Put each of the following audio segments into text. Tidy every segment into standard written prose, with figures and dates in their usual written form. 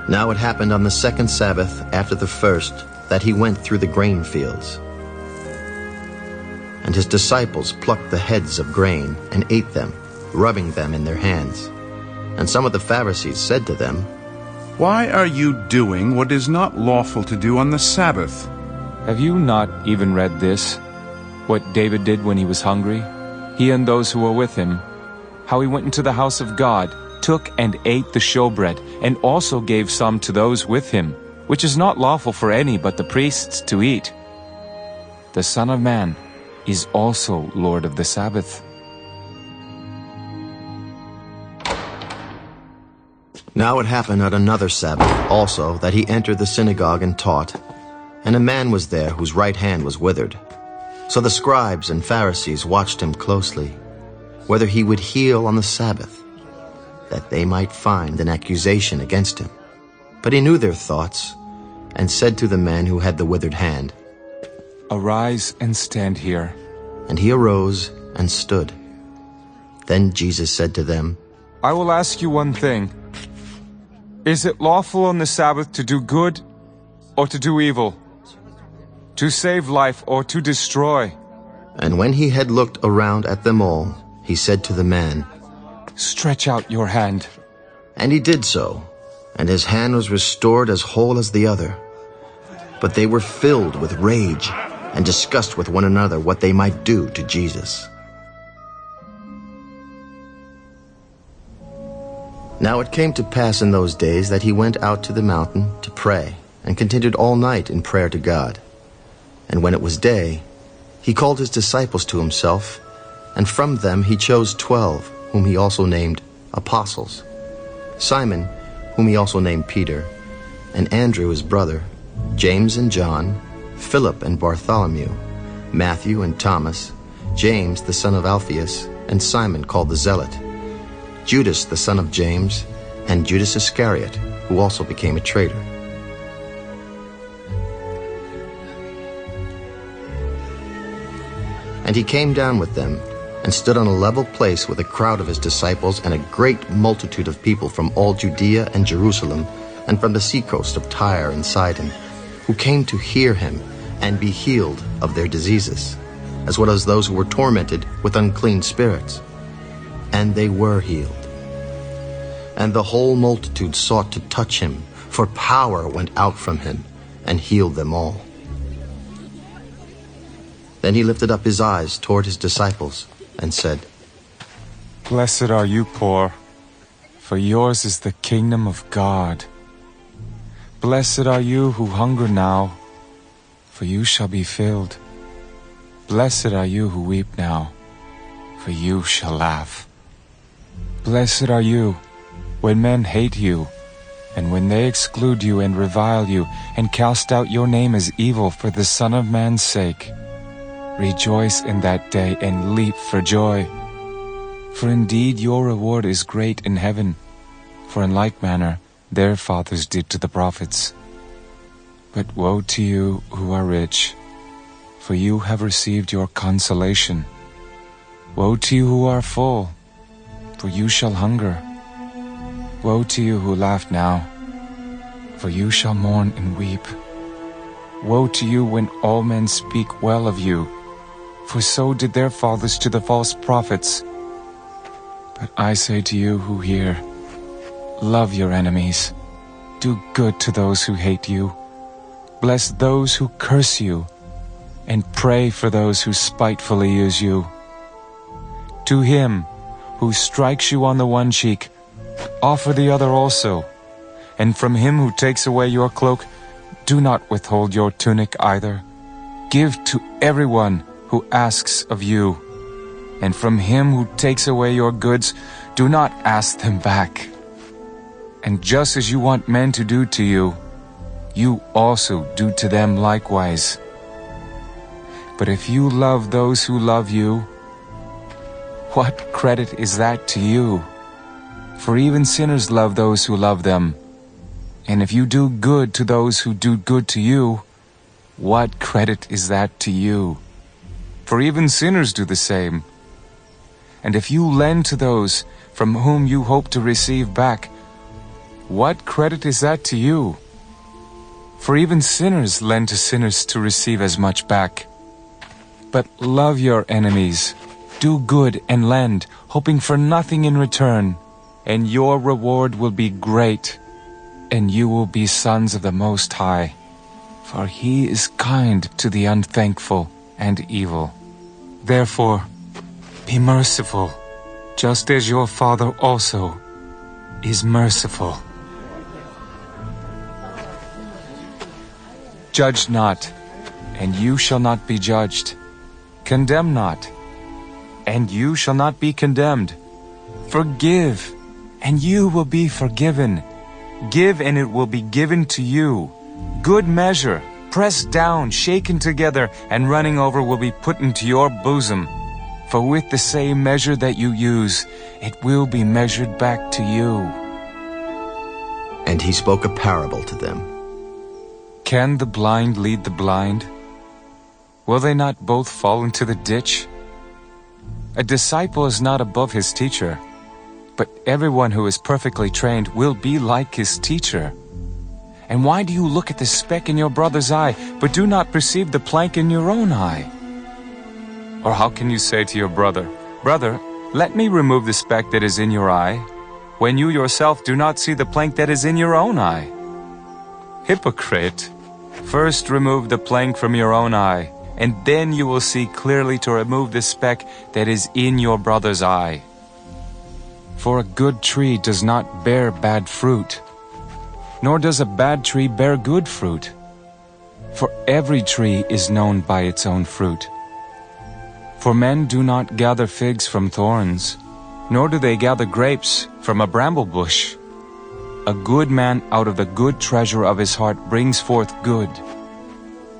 Now it happened on the second Sabbath after the first that he went through the grain fields. And his disciples plucked the heads of grain and ate them, rubbing them in their hands. And some of the Pharisees said to them, "Why are you doing what is not lawful to do on the Sabbath?" Have you not even read this? What David did when he was hungry, he and those who were with him, how he went into the house of God, took and ate the showbread, and also gave some to those with him, which is not lawful for any but the priests to eat. The Son of Man is also Lord of the Sabbath. Now it happened on another Sabbath also that he entered the synagogue and taught, and a man was there whose right hand was withered. So the scribes and Pharisees watched him closely, whether he would heal on the Sabbath, that they might find an accusation against him. But he knew their thoughts, and said to the man who had the withered hand, Arise and stand here. And he arose and stood. Then Jesus said to them, I will ask you one thing. Is it lawful on the Sabbath to do good or to do evil? To save life or to destroy? And when he had looked around at them all, he said to the man, Stretch out your hand. And he did so, and his hand was restored as whole as the other. But they were filled with rage and discussed with one another what they might do to Jesus. Now it came to pass in those days that he went out to the mountain to pray, and continued all night in prayer to God. And when it was day, he called his disciples to himself, and from them he chose 12, whom he also named apostles: Simon, whom he also named Peter, and Andrew his brother, James and John, Philip and Bartholomew, Matthew and Thomas, James the son of Alphaeus, and Simon called the Zealot, Judas the son of James, and Judas Iscariot, who also became a traitor. And he came down with them, and stood on a level place with a crowd of his disciples and a great multitude of people from all Judea and Jerusalem, and from the seacoast of Tyre and Sidon, who came to hear him and be healed of their diseases, as well as those who were tormented with unclean spirits. And they were healed. And the whole multitude sought to touch him, for power went out from him and healed them all. Then he lifted up his eyes toward his disciples and said, Blessed are you poor, for yours is the kingdom of God. Blessed are you who hunger now, for you shall be filled. Blessed are you who weep now, for you shall laugh. Blessed are you when men hate you, and when they exclude you and revile you, and cast out your name as evil for the Son of Man's sake. Rejoice in that day and leap for joy. For indeed your reward is great in heaven, for in like manner their fathers did to the prophets. But woe to you who are rich, for you have received your consolation. Woe to you who are full, for you shall hunger. Woe to you who laugh now, for you shall mourn and weep. Woe to you when all men speak well of you, for so did their fathers to the false prophets. But I say to you who hear, love your enemies, do good to those who hate you, bless those who curse you, and pray for those who spitefully use you. To him who strikes you on the one cheek, offer the other also, and from him who takes away your cloak, do not withhold your tunic either. Give to everyone who asks of you, and from him who takes away your goods, do not ask them back. And just as you want men to do to you, you also do to them likewise. But if you love those who love you, what credit is that to you? For even sinners love those who love them. And if you do good to those who do good to you, what credit is that to you? For even sinners do the same. And if you lend to those from whom you hope to receive back, what credit is that to you? For even sinners lend to sinners to receive as much back. But love your enemies, do good and lend, hoping for nothing in return, and your reward will be great, and you will be sons of the Most High. For he is kind to the unthankful and evil. Therefore, be merciful, just as your Father also is merciful. Judge not, and you shall not be judged. Condemn not, and you shall not be condemned. Forgive, and you will be forgiven. Give, and it will be given to you. Good measure, pressed down, shaken together, and running over will be put into your bosom. For with the same measure that you use, it will be measured back to you. And he spoke a parable to them. Can the blind lead the blind? Will they not both fall into the ditch? A disciple is not above his teacher, but everyone who is perfectly trained will be like his teacher. And why do you look at the speck in your brother's eye, but do not perceive the plank in your own eye? Or how can you say to your brother, Brother, let me remove the speck that is in your eye, when you yourself do not see the plank that is in your own eye? Hypocrite! First remove the plank from your own eye, and then you will see clearly to remove the speck that is in your brother's eye. For a good tree does not bear bad fruit, nor does a bad tree bear good fruit. For every tree is known by its own fruit. For men do not gather figs from thorns, nor do they gather grapes from a bramble bush. A good man out of the good treasure of his heart brings forth good,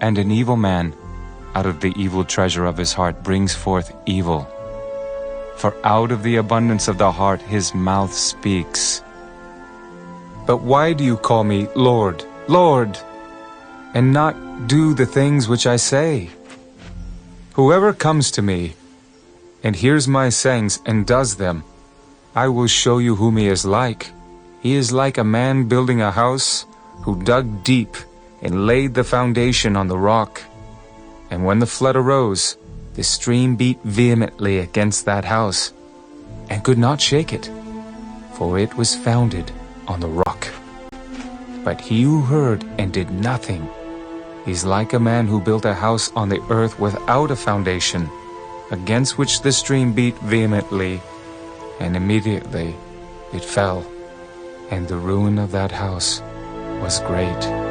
and an evil man out of the evil treasure of his heart brings forth evil. For out of the abundance of the heart his mouth speaks. But why do you call me Lord, Lord, and not do the things which I say? Whoever comes to me and hears my sayings and does them, I will show you whom he is like. He is like a man building a house who dug deep and laid the foundation on the rock. And when the flood arose, the stream beat vehemently against that house and could not shake it, for it was founded on the rock. But he who heard and did nothing is like a man who built a house on the earth without a foundation, against which the stream beat vehemently, and immediately it fell, and the ruin of that house was great.